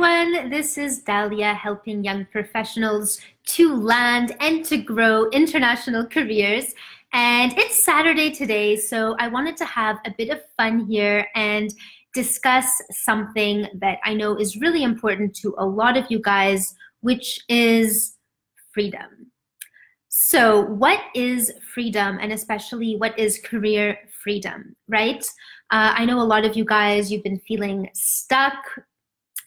everyone, this is Dahlia helping young professionals to land and to grow international careers. And it's Saturday today, so I wanted to have a bit of fun here and discuss something that I know is really important to a lot of you guys, which is freedom. So what is freedom, and especially what is career freedom, right? I know a lot of you guys, you've been feeling stuck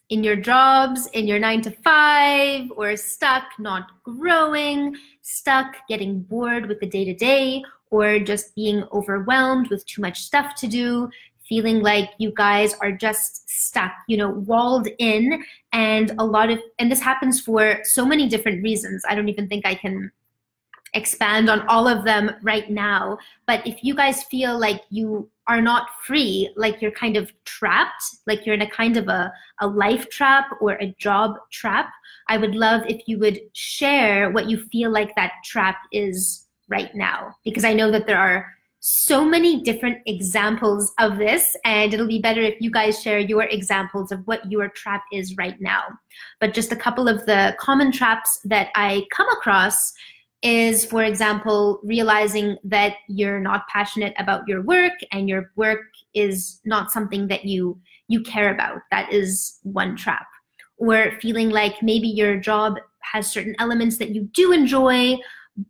in your jobs, in your 9-to-5, or stuck not growing, stuck getting bored with the day-to-day, or just being overwhelmed with too much stuff to do, feeling like you guys are just stuck, walled in, and this happens for so many different reasons. I don't even think I can expand on all of them right now, but if you guys feel like you are not free, like you're kind of trapped, like you're in a kind of a life trap or a job trap, I would love if you would share what you feel like that trap is right now, because I know that there are so many different examples of this, and it'll be better if you guys share your examples of what your trap is right now. But just a couple of the common traps that I come across is, for example, realizing that you're not passionate about your work and your work is not something that you care about. That is one trap. Or feeling like maybe your job has certain elements that you do enjoy,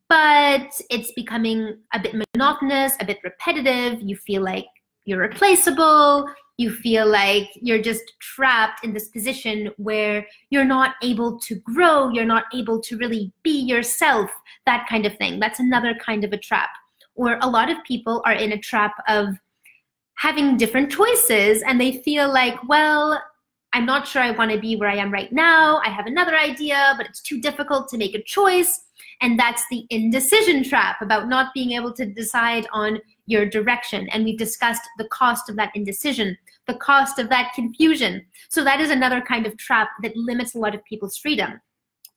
but it's becoming a bit monotonous, a bit repetitive. You feel like you're replaceable. You feel like you're just trapped in this position where you're not able to grow, you're not able to really be yourself, that kind of thing. That's another kind of a trap. Or a lot of people are in a trap of having different choices, and they feel like, well, I'm not sure I want to be where I am right now. I have another idea, but it's too difficult to make a choice. And that's the indecision trap, about not being able to decide on your direction. And we've discussed the cost of that indecision, the cost of that confusion. So that is another kind of trap that limits a lot of people's freedom.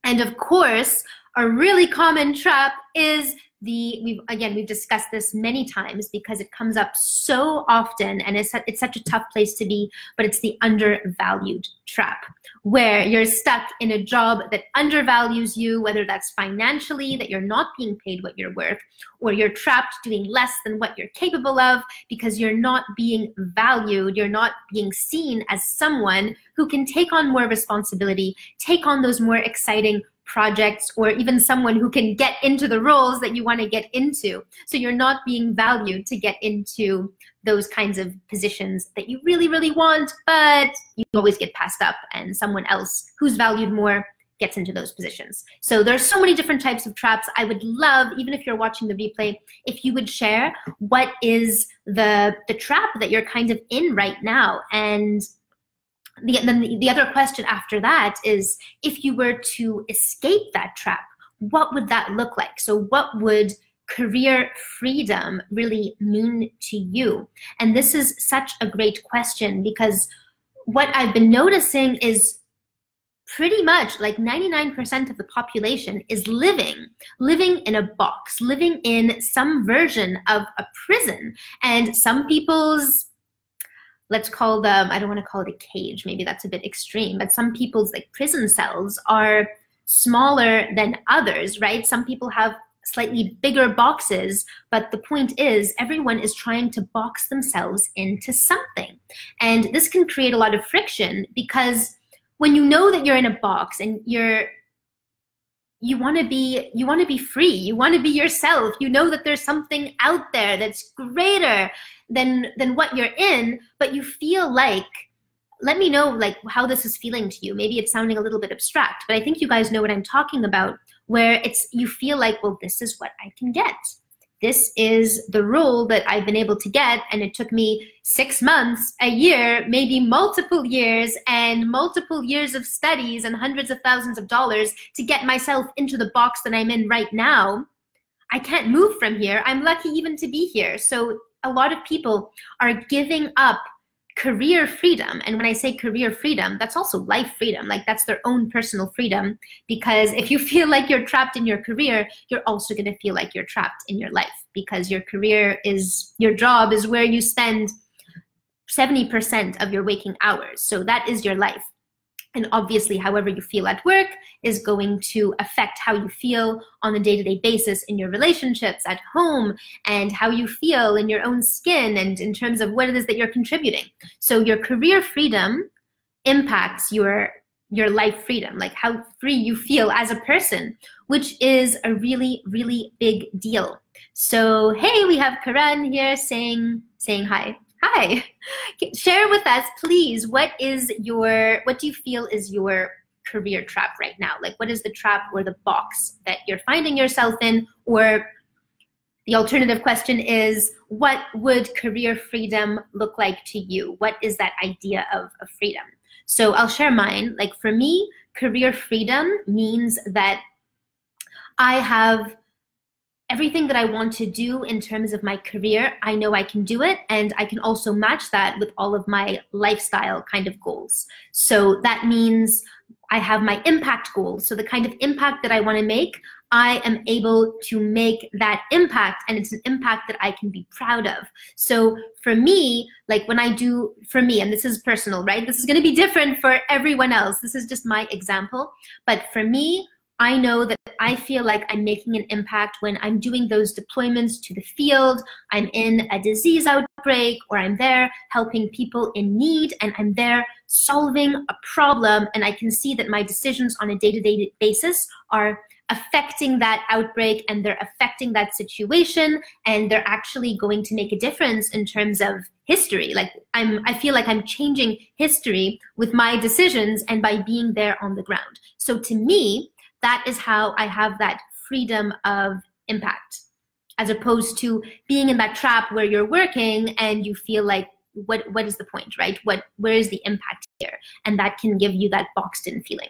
And of course, a really common trap is we've discussed this many times because it comes up so often, and it's such a tough place to be, but it's the undervalued trap, where you're stuck in a job that undervalues you, whether that's financially, that you're not being paid what you're worth, or you're trapped doing less than what you're capable of because you're not being valued, you're not being seen as someone who can take on more responsibility, take on those more exciting projects, or even someone who can get into the roles that you want to get into. So you're not being valued to get into those kinds of positions that you really, really want, but you always get passed up and someone else who's valued more gets into those positions. So there's so many different types of traps. I would love, even if you're watching the replay, if you would share what is the trap that you're kind of in right now. And the other question after that is, if you were to escape that trap, what would that look like? So what would career freedom really mean to you? And this is such a great question, because what I've been noticing is pretty much like 99% of the population is living in a box, living in some version of a prison. And some people's, let's call them, I don't want to call it a cage, maybe that's a bit extreme, but some people's like prison cells are smaller than others, right? Some people have slightly bigger boxes, but the point is everyone is trying to box themselves into something. And this can create a lot of friction, because when you know that you're in a box and you want to be free, you want to be yourself, you know that there's something out there that's greater than what you're in, but you feel like, let me know like how this is feeling to you. Maybe it's sounding a little bit abstract, but I think you guys know what I'm talking about, where you feel like, well, this is what I can get. This is the role that I've been able to get, and it took me 6 months, a year, maybe multiple years, and multiple years of studies and hundreds of thousands of dollars to get myself into the box that I'm in right now. I can't move from here. I'm lucky even to be here. So a lot of people are giving up career freedom. And when I say career freedom, that's also life freedom. Like, that's their own personal freedom, because if you feel like you're trapped in your career, you're also going to feel like you're trapped in your life, because your job is where you spend 70% of your waking hours. So that is your life. And obviously, however you feel at work is going to affect how you feel on a day-to-day basis in your relationships, at home, and how you feel in your own skin and in terms of what it is that you're contributing. So your career freedom impacts your life freedom, like how free you feel as a person, which is a really, really big deal. So, hey, we have Karan here saying hi. Hi, share with us, please, what do you feel is your career trap right now? Like, what is the trap or the box that you're finding yourself in? Or the alternative question is, what would career freedom look like to you? What is that idea of freedom? So I'll share mine. Like for me, career freedom means that I have everything that I want to do in terms of my career. I know I can do it, and I can also match that with all of my lifestyle kind of goals. So that means I have my impact goals. So the kind of impact that I want to make, I am able to make that impact, and it's an impact that I can be proud of. So for me, like when I do, for me, and this is personal, right? This is going to be different for everyone else. This is just my example. But for me, I know that I feel like I'm making an impact when I'm doing those deployments to the field, I'm in a disease outbreak, or I'm there helping people in need, and I'm there solving a problem, and I can see that my decisions on a day-to-day basis are affecting that outbreak, and they're affecting that situation, and they're actually going to make a difference in terms of history. Like I feel like I'm changing history with my decisions and by being there on the ground. So to me, that is how I have that freedom of impact, as opposed to being in that trap where you're working and you feel like, what is the point, right? Where is the impact here? And that can give you that boxed in feeling.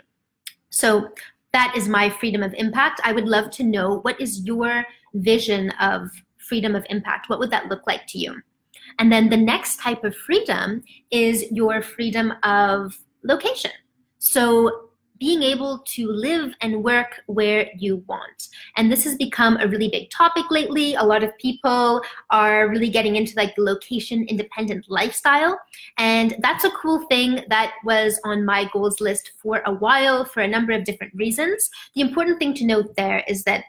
So that is my freedom of impact. I would love to know, what is your vision of freedom of impact? What would that look like to you? And then the next type of freedom is your freedom of location. So being able to live and work where you want. And this has become a really big topic lately. A lot of people are really getting into like the location independent lifestyle. And that's a cool thing that was on my goals list for a while for a number of different reasons. The important thing to note there is that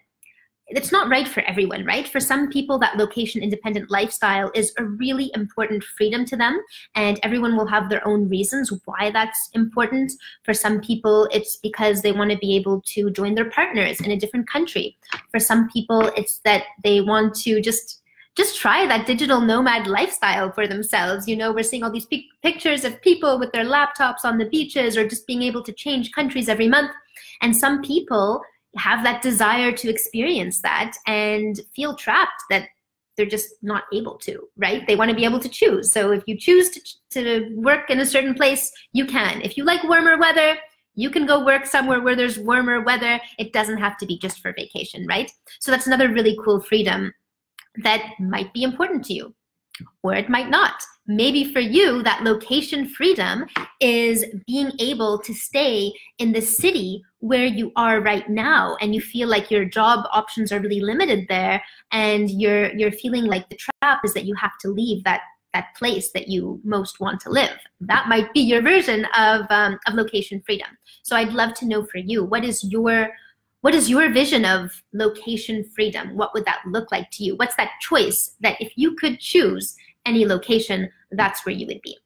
it's not right for everyone, right? For some people, that location independent lifestyle is a really important freedom to them, and everyone will have their own reasons why that's important. For some people, it's because they want to be able to join their partners in a different country. For some people, it's that they want to just try that digital nomad lifestyle for themselves. You know, we're seeing all these pictures of people with their laptops on the beaches, or just being able to change countries every month. And some people have that desire to experience that and feel trapped that they're just not able to, right? They want to be able to choose. So if you choose to work in a certain place, you can. If you like warmer weather, you can go work somewhere where there's warmer weather. It doesn't have to be just for vacation, right? So that's another really cool freedom that might be important to you, or it might not. Maybe for you, that location freedom is being able to stay in the city where you are right now, and you feel like your job options are really limited there, and you're feeling like the trap is that you have to leave that place that you most want to live. That might be your version of location freedom. So I'd love to know for you, what is your vision of location freedom? What would that look like to you? What's that choice that if you could choose any location, that's where you would be?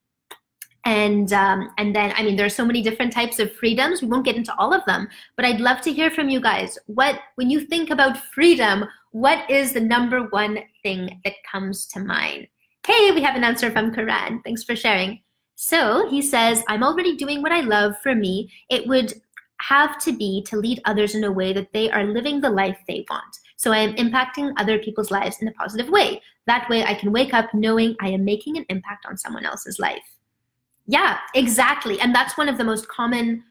And then, I mean, there are so many different types of freedoms. We won't get into all of them, but I'd love to hear from you guys. When you think about freedom, what is the number one thing that comes to mind? Hey, we have an answer from Karan. Thanks for sharing. So he says, I'm already doing what I love. For me, it would have to be to lead others in a way that they are living the life they want. So I am impacting other people's lives in a positive way. That way I can wake up knowing I am making an impact on someone else's life. Yeah, exactly. And that's one of the most common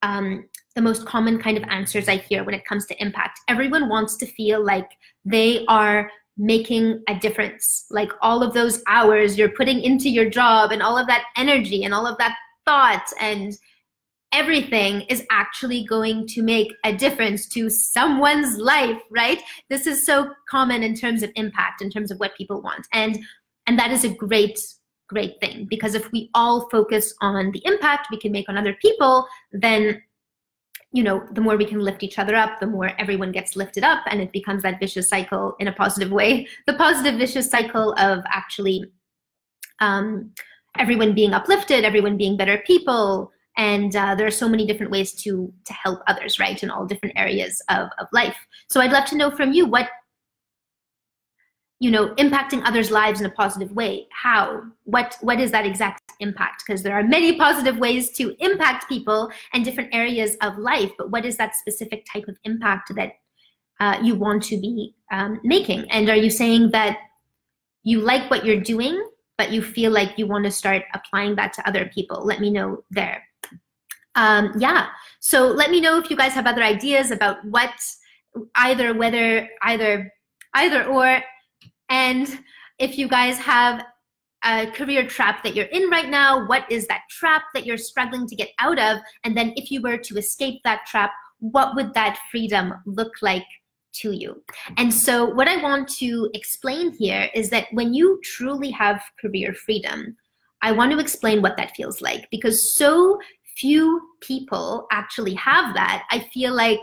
kind of answers I hear when it comes to impact. Everyone wants to feel like they are making a difference. Like all of those hours you're putting into your job, and all of that energy and all of that thought and everything is actually going to make a difference to someone's life, right? This is so common in terms of impact, in terms of what people want. And that is a great great thing, because if we all focus on the impact we can make on other people, then the more we can lift each other up, the more everyone gets lifted up, and it becomes that vicious cycle in a positive way. The positive vicious cycle of actually everyone being uplifted, everyone being better people, and there are so many different ways to help others, right, in all different areas of life. So I'd love to know from you what, impacting others' lives in a positive way, how, what is that exact impact? Because there are many positive ways to impact people and different areas of life, but what is that specific type of impact that you want to be making? And are you saying that you like what you're doing, but you feel like you want to start applying that to other people? Let me know there. Yeah, so let me know if you guys have other ideas about what, either or, and if you guys have a career trap that you're in right now, what is that trap that you're struggling to get out of? And then if you were to escape that trap, what would that freedom look like to you? And so what I want to explain here is that when you truly have career freedom, I want to explain what that feels like, because so few people actually have that. I feel like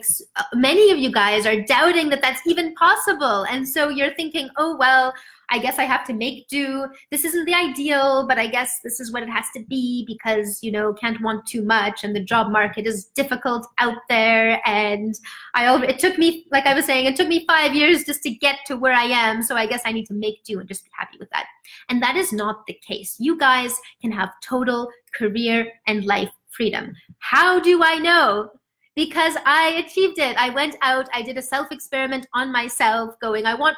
many of you guys are doubting that that's even possible. And so you're thinking, oh, well, I guess I have to make do. This isn't the ideal, but I guess this is what it has to be because, can't want too much. And the job market is difficult out there. And it took me, like I was saying, it took me 5 years just to get to where I am. So I guess I need to make do and just be happy with that. And that is not the case. You guys can have total career and life freedom. How do I know? Because I achieved it. I went out, I did a self-experiment on myself going, I want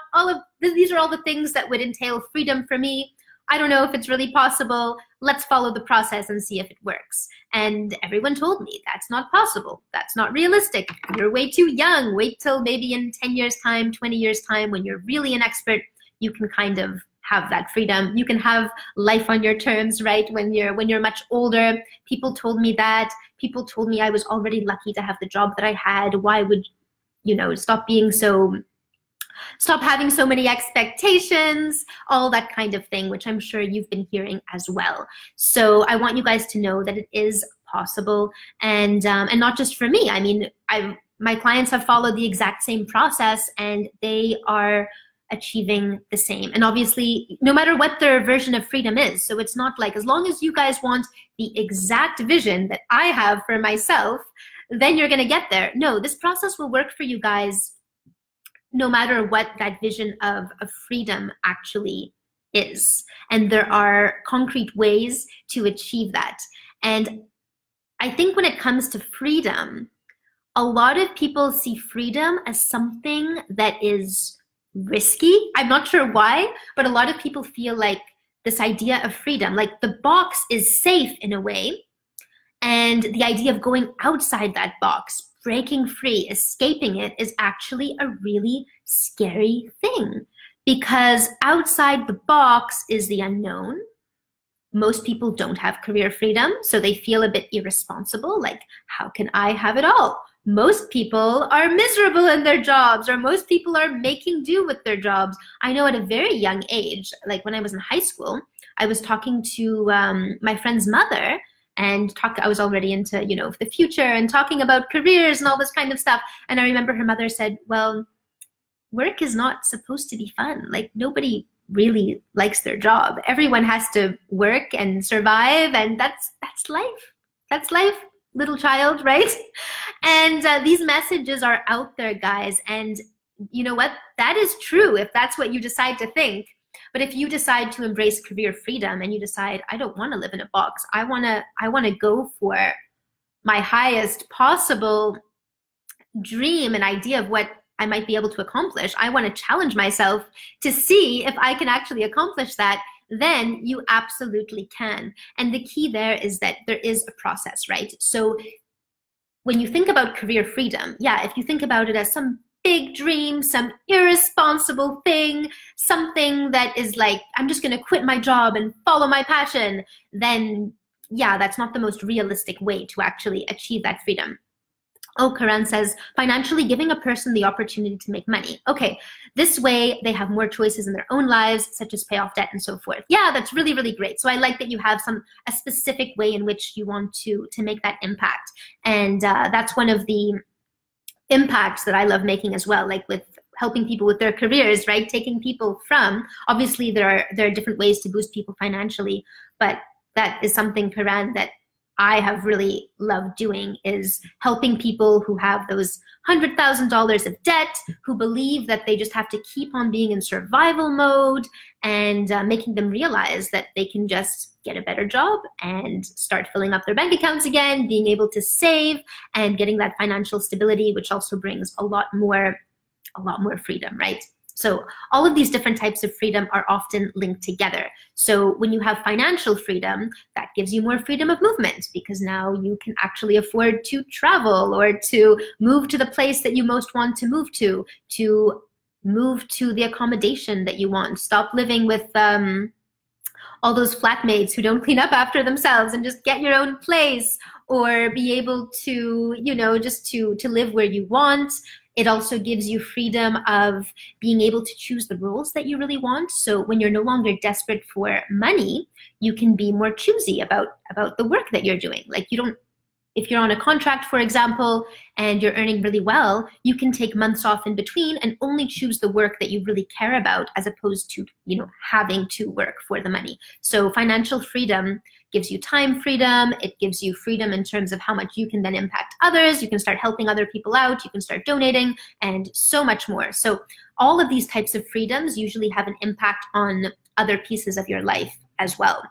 these are all the things that would entail freedom for me. I don't know if it's really possible. Let's follow the process and see if it works. And everyone told me that's not possible. That's not realistic. You're way too young. Wait till maybe in 10 years time, 20 years time, when you're really an expert, you can kind of have that freedom. You can have life on your terms, right? When you're much older. People told me that. People told me I was already lucky to have the job that I had. Why would, stop having so many expectations, all that kind of thing, which I'm sure you've been hearing as well. So I want you guys to know that it is possible, and not just for me. I mean, my clients have followed the exact same process, and they are achieving the same. And obviously, no matter what their version of freedom is, so it's not like, as long as you guys want the exact vision that I have for myself, then you're gonna get there. No, this process will work for you guys no matter what that vision of freedom actually is. And there are concrete ways to achieve that. And I think when it comes to freedom, a lot of people see freedom as something that is risky. I'm not sure why, but a lot of people feel like this idea of freedom, like the box is safe in a way, and the idea of going outside that box, breaking free, escaping it, is actually a really scary thing, because outside the box is the unknown. Most people don't have career freedom, so they feel a bit irresponsible, like, how can I have it all? Most people are miserable in their jobs, or most people are making do with their jobs. I know at a very young age, like when I was in high school, I was talking to my friend's mother, and I was already into, the future and talking about careers and all this kind of stuff. And I remember her mother said, well, work is not supposed to be fun. Like, nobody really likes their job. Everyone has to work and survive, and that's life. That's life, little child, right? And these messages are out there, guys. And you know what? That is true if that's what you decide to think. But if you decide to embrace career freedom and you decide, I don't want to live in a box, I want to go for my highest possible dream and idea of what I might be able to accomplish, I want to challenge myself to see if I can actually accomplish that, then you absolutely can. And the key there is that there is a process, right? So when you think about career freedom, yeah, if you think about it as some big dream, some irresponsible thing, something that is like, I'm just going to quit my job and follow my passion, then yeah, that's not the most realistic way to actually achieve that freedom. Oh, Karan says, financially giving a person the opportunity to make money. Okay, this way they have more choices in their own lives, such as pay off debt and so forth. Yeah, that's really, really great. So I like that you have a specific way in which you want to make that impact. And that's one of the impacts that I love making as well, like with helping people with their careers, right? Taking people from, obviously there are different ways to boost people financially, but that is something, Karan, that I have really loved doing, is helping people who have those $100,000 of debt, who believe that they just have to keep on being in survival mode, and making them realize that they can just get a better job and start filling up their bank accounts again, being able to save and getting that financial stability, which also brings a lot more freedom, right? So all of these different types of freedom are often linked together. So when you have financial freedom, that gives you more freedom of movement, because now you can actually afford to travel or to move to the place that you most want to move to the accommodation that you want. Stop living with all those flatmates who don't clean up after themselves, and just get your own place, or be able to, just to live where you want. It also gives you freedom of being able to choose the roles that you really want. So when you're no longer desperate for money, you can be more choosy about the work that you're doing. Like, if you're on a contract, for example, and you're earning really well, you can take months off in between and only choose the work that you really care about, as opposed to, having to work for the money. So financial freedom gives you time freedom. It gives you freedom in terms of how much you can then impact others. You can start helping other people out. You can start donating, and so much more. So all of these types of freedoms usually have an impact on other pieces of your life as well.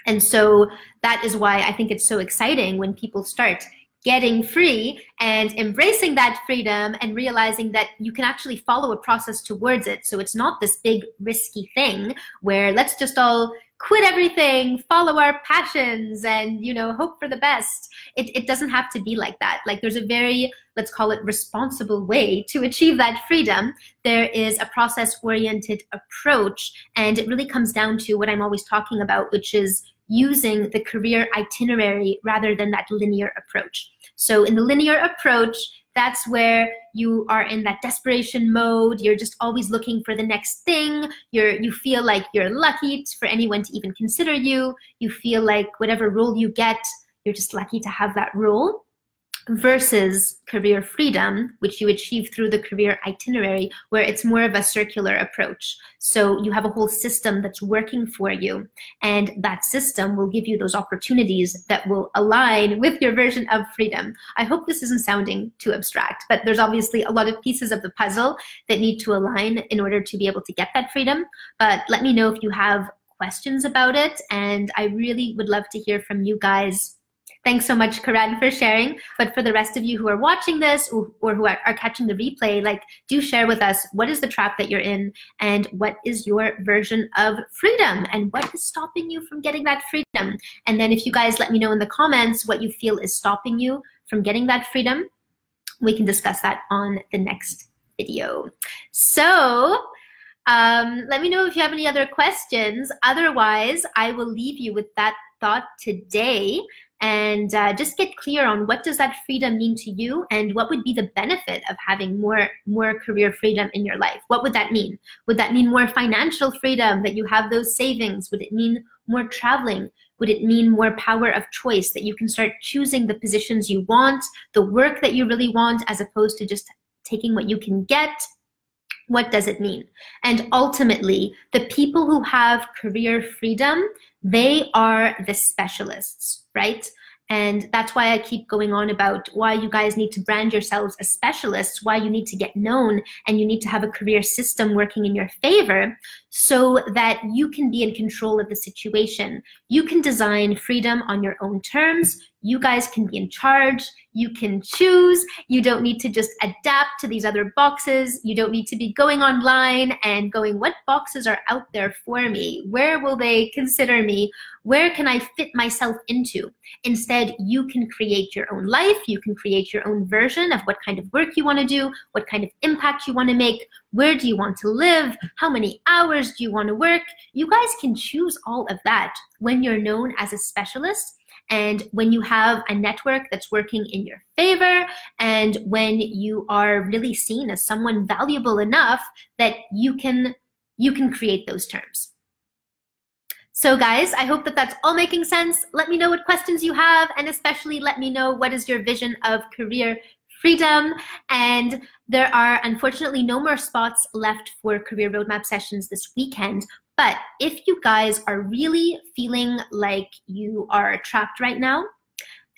And so that is why I think it's so exciting when people start getting free and embracing that freedom and realizing that you can actually follow a process towards it. So it's not this big risky thing where let's just all quit everything, follow our passions, and hope for the best. It doesn't have to be like that. Like, there's a very, let's call it, responsible way to achieve that freedom. There is a process-oriented approach, and it really comes down to what I'm always talking about, which is using the career itinerary rather than that linear approach. So in the linear approach, that's where you are in that desperation mode. You're just always looking for the next thing. You feel like you're lucky for anyone to even consider you. You feel like whatever role you get, you're just lucky to have that role. Versus career freedom, which you achieve through the career itinerary, where it's more of a circular approach. So you have a whole system that's working for you, and that system will give you those opportunities that will align with your version of freedom. I hope this isn't sounding too abstract, but there's obviously a lot of pieces of the puzzle that need to align in order to be able to get that freedom. But let me know if you have questions about it, and I really would love to hear from you guys. Thanks so much, Karan, for sharing. But for the rest of you who are watching this, or who are catching the replay, do share with us, what is the trap that you're in, and what is your version of freedom, and what is stopping you from getting that freedom? And then if you guys let me know in the comments what you feel is stopping you from getting that freedom, we can discuss that on the next video. So let me know if you have any other questions. Otherwise, I will leave you with that thought today. And just get clear on, what does that freedom mean to you, and what would be the benefit of having more career freedom in your life? What would that mean? Would that mean more financial freedom, that you have those savings? Would it mean more traveling? Would it mean more power of choice, that you can start choosing the positions you want, the work that you really want, as opposed to just taking what you can get? What does it mean? And ultimately, the people who have career freedom, they are the specialists, right? And that's why I keep going on about why you guys need to brand yourselves as specialists, why you need to get known, and you need to have a career system working in your favor so that you can be in control of the situation. You can design freedom on your own terms. You guys can be in charge. You can choose. You don't need to just adapt to these other boxes. You don't need to be going online and going, what boxes are out there for me? Where will they consider me? Where can I fit myself into? Instead, you can create your own life. You can create your own version of what kind of work you want to do, what kind of impact you want to make, where do you want to live, how many hours do you want to work. You guys can choose all of that when you're known as a specialist, And when you have a network that's working in your favor, and when you are really seen as someone valuable enough that you can create those terms. So guys, I hope that that's all making sense. Let me know what questions you have, and especially let me know what is your vision of career freedom. And there are unfortunately no more spots left for career roadmap sessions this weekend. But if you guys are really feeling like you are trapped right now,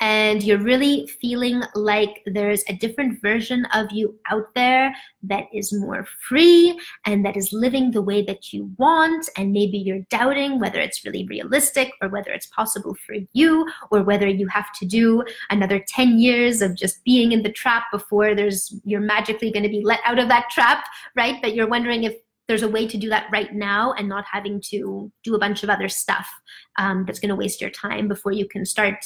and you're really feeling like there's a different version of you out there that is more free and that is living the way that you want, and maybe you're doubting whether it's really realistic or whether it's possible for you, or whether you have to do another 10 years of just being in the trap before you're magically going to be let out of that trap, right? But you're wondering if there's a way to do that right now and not having to do a bunch of other stuff that's going to waste your time before you can start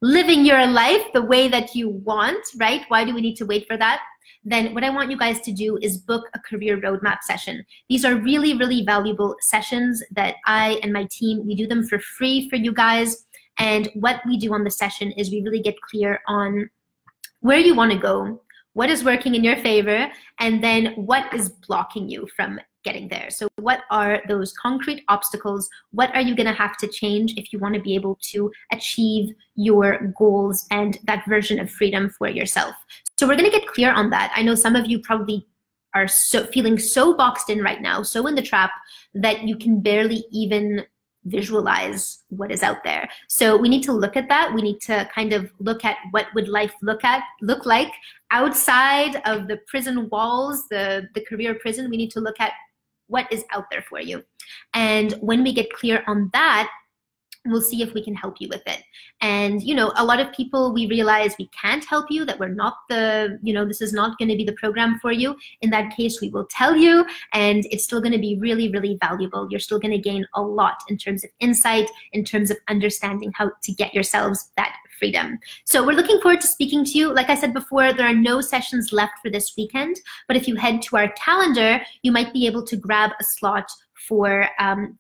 living your life the way that you want, right? Why do we need to wait for that? Then what I want you guys to do is book a career roadmap session. These are really, really valuable sessions that I and my team, we do them for free for you guys. And what we do on the session is we really get clear on where you want to go, what is working in your favor, and then what is blocking you from getting there. So what are those concrete obstacles? What are you going to have to change if you want to be able to achieve your goals and that version of freedom for yourself? So we're going to get clear on that. I know some of you probably are feeling so boxed in right now, so in the trap, that you can barely even visualize what is out there. So we need to look at that. We need to kind of look at what would life look like outside of the prison walls, the career prison. We need to look at what is out there for you. And when we get clear on that, we'll see if we can help you with it. And, you know, a lot of people, we realize we can't help you, that we're not this is not going to be the program for you. In that case, we will tell you, and it's still going to be really, really valuable. You're still going to gain a lot in terms of insight, in terms of understanding how to get yourselves that freedom. So we're looking forward to speaking to you. Like I said before, there are no sessions left for this weekend, but if you head to our calendar, you might be able to grab a slot for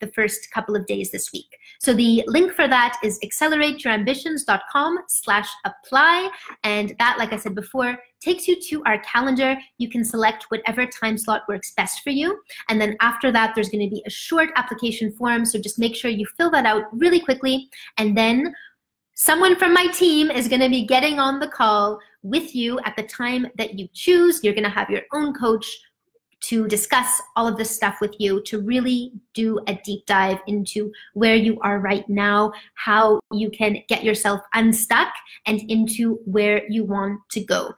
the first couple of days this week. So the link for that is accelerateYourAmbitions.com/apply. And that, like I said before, takes you to our calendar. You can select whatever time slot works best for you. And then after that, there's going to be a short application form. So just make sure you fill that out really quickly. And then someone from my team is going to be getting on the call with you at the time that you choose. You're going to have your own coach to discuss all of this stuff with you, to really do a deep dive into where you are right now, how you can get yourself unstuck and into where you want to go.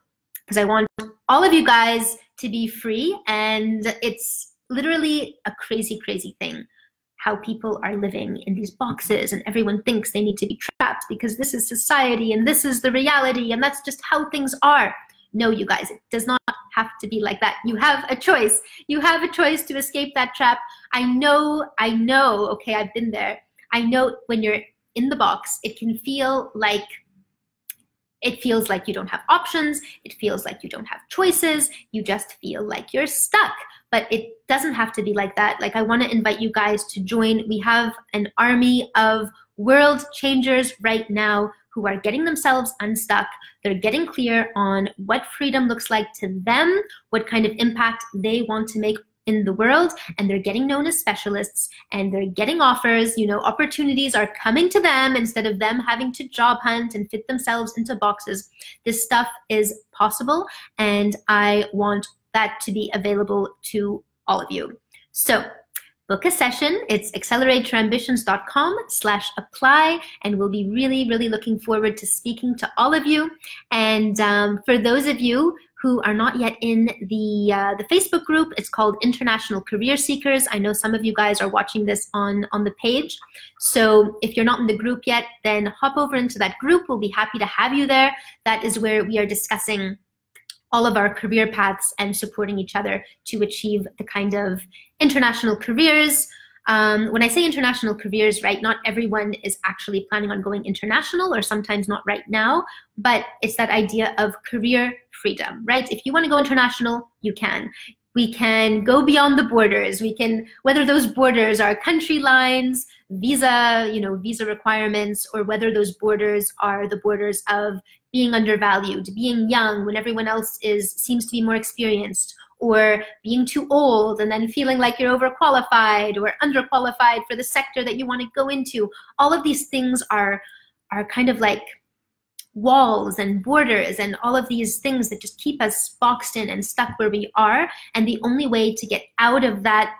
Because I want all of you guys to be free, and it's literally a crazy, crazy thing how people are living in these boxes, and everyone thinks they need to be trapped because this is society and this is the reality and that's just how things are. No, you guys, it does not have to be like that. You have a choice. You have a choice to escape that trap. I know, okay, I've been there. I know when you're in the box, it can feel like, it feels like you don't have options. It feels like you don't have choices. You just feel like you're stuck. But it doesn't have to be like that. Like, I want to invite you guys to join. We have an army of world changers right now who are getting themselves unstuck. They're getting clear on what freedom looks like to them, what kind of impact they want to make in the world, and they're getting known as specialists, and they're getting offers. You know, opportunities are coming to them instead of them having to job hunt and fit themselves into boxes. This stuff is possible, and I want that to be available to all of you. So book a session. It's accelerateYourAmbitions.com/apply, and we'll be really, really looking forward to speaking to all of you. And for those of you who are not yet in the Facebook group, it's called International Career Seekers. I know some of you guys are watching this on the page. So if you're not in the group yet, then hop over into that group. We'll be happy to have you there. That is where we are discussing all of our career paths and supporting each other to achieve the kind of international careers. When I say international careers, right, not everyone is actually planning on going international, or sometimes not right now, but it's that idea of career freedom, right? If you want to go international, you can. We can go beyond the borders. We can, whether those borders are country lines, visa, visa requirements, or whether those borders are the borders of being undervalued, being young when everyone else seems to be more experienced, or being too old and then feeling like you're overqualified or underqualified for the sector that you want to go into. All of these things are kind of like walls and borders and all of these things that just keep us boxed in and stuck where we are. And the only way to get out of that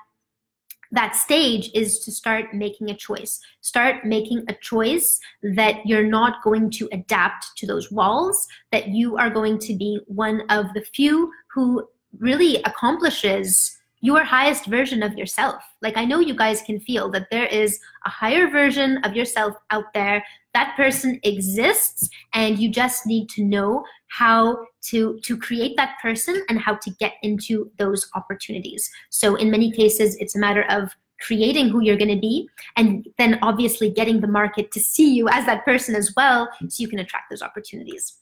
stage is to start making a choice. Start making a choice that you're not going to adapt to those walls, that you are going to be one of the few who really accomplishes your highest version of yourself. Like, I know you guys can feel that there is a higher version of yourself out there. That person exists, and you just need to know how to create that person and how to get into those opportunities. So in many cases, it's a matter of creating who you're going to be, and then obviously getting the market to see you as that person as well, so you can attract those opportunities.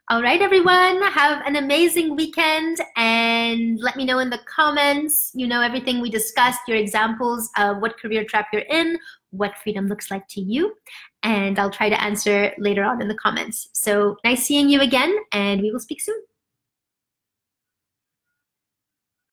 All right, everyone, have an amazing weekend, and let me know in the comments, everything we discussed, your examples of what career trap you're in, what freedom looks like to you, and I'll try to answer later on in the comments. So nice seeing you again, and we will speak soon.